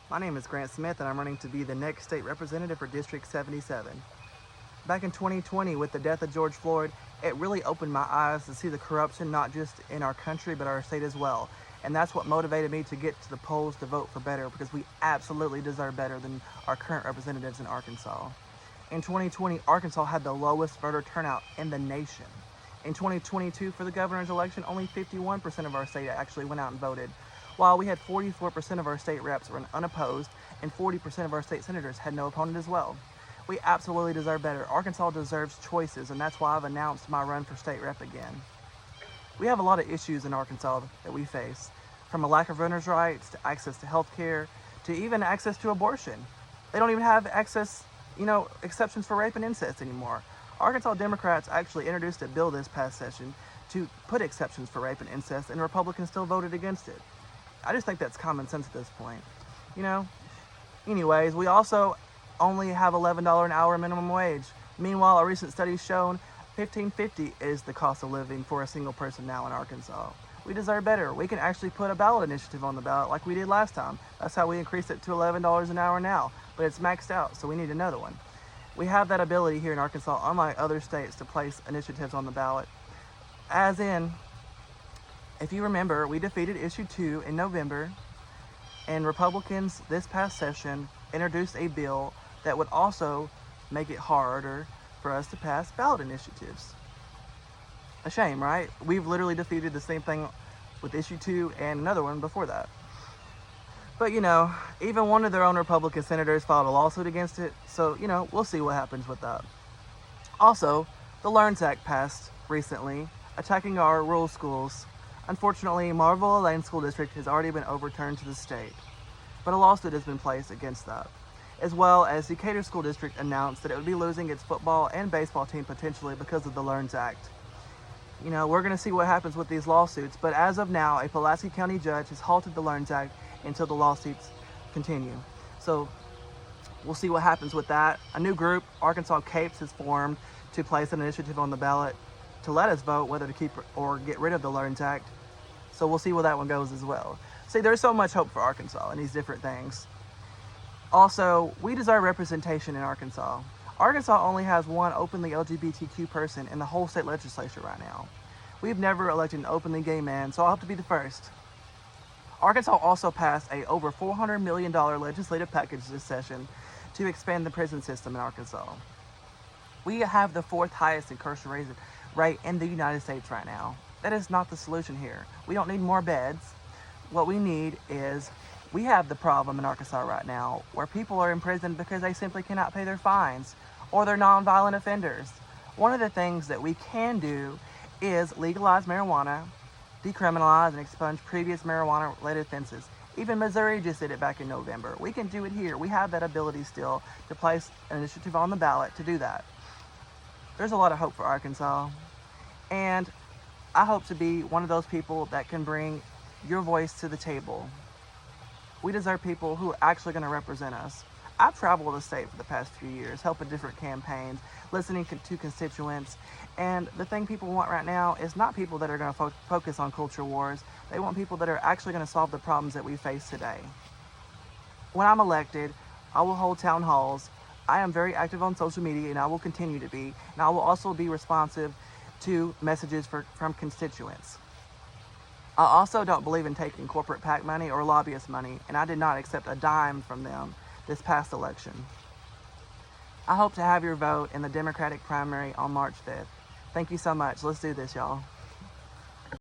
My name is Grant Smith and I'm running to be the next state representative for District 77. Back in 2020, with the death of George Floyd, it really opened my eyes to see the corruption not just in our country but our state as well. And that's what motivated me to get to the polls to vote for better, because we absolutely deserve better than our current representatives in Arkansas. In 2020, Arkansas had the lowest voter turnout in the nation. In 2022, for the governor's election, only 51% of our state actually went out and voted, while we had 44% of our state reps run unopposed and 40% of our state senators had no opponent as well. We absolutely deserve better. Arkansas deserves choices, and that's why I've announced my run for state rep again. We have a lot of issues in Arkansas that we face, from a lack of renters' rights to access to health care to even access to abortion. They don't even have access, exceptions for rape and incest anymore. Arkansas Democrats actually introduced a bill this past session to put exceptions for rape and incest, and Republicans still voted against it. I just think that's common sense at this point. You know, Anyways, we also only have $11 an hour minimum wage. Meanwhile, a recent study shown $15.50 is the cost of living for a single person now in Arkansas. We deserve better. We can actually put a ballot initiative on the ballot like we did last time. That's how we increased it to $11 an hour now, but it's maxed out, so we need another one. We have that ability here in Arkansas, unlike other states, to place initiatives on the ballot. As in, if you remember, we defeated Issue 2 in November, and Republicans this past session introduced a bill that would also make it harder for us to pass ballot initiatives. A shame, right? We've literally defeated the same thing with Issue 2 and another one before that. But, even one of their own Republican senators filed a lawsuit against it, so, we'll see what happens with that. Also, the LEARNS Act passed recently, attacking our rural schools. Unfortunately, Marvell Lane School District has already been overturned to the state, but a lawsuit has been placed against that, as well as Decatur School District announced that it would be losing its football and baseball team potentially because of the LEARNS Act. We're going to see what happens with these lawsuits, but as of now, a Pulaski County judge has halted the LEARNS Act until the lawsuits continue. So we'll see what happens with that. A new group, Arkansas Capes, has formed to place an initiative on the ballot to let us vote whether to keep or get rid of the LEARNS Act. So we'll see where that one goes as well. See, there's so much hope for Arkansas and these different things. Also, we deserve representation in Arkansas. Arkansas only has one openly LGBTQ person in the whole state legislature right now. We've never elected an openly gay man, so I'll have to be the first. Arkansas also passed a over $400 million legislative package this session to expand the prison system in Arkansas. We have the fourth highest incarceration rate in the United States right now. That is not the solution here. We don't need more beds. What we need is, we have the problem in Arkansas right now where people are in prison because they simply cannot pay their fines or they're nonviolent offenders. One of the things that we can do is legalize marijuana, decriminalize and expunge previous marijuana-related offenses. Even Missouri just did it back in November. We can do it here. We have that ability still to place an initiative on the ballot to do that. There's a lot of hope for Arkansas, and I hope to be one of those people that can bring your voice to the table. We deserve people who are actually going to represent us. I've traveled the state for the past few years, helping different campaigns, listening to constituents, and the thing people want right now is not people that are going to focus on culture wars. They want people that are actually going to solve the problems that we face today. When I'm elected, I will hold town halls. I am very active on social media, and I will continue to be, and I will also be responsive to messages from constituents. I also don't believe in taking corporate PAC money or lobbyist money, and I did not accept a dime from them this past election. I hope to have your vote in the Democratic primary on March 5th. Thank you so much. Let's do this, y'all.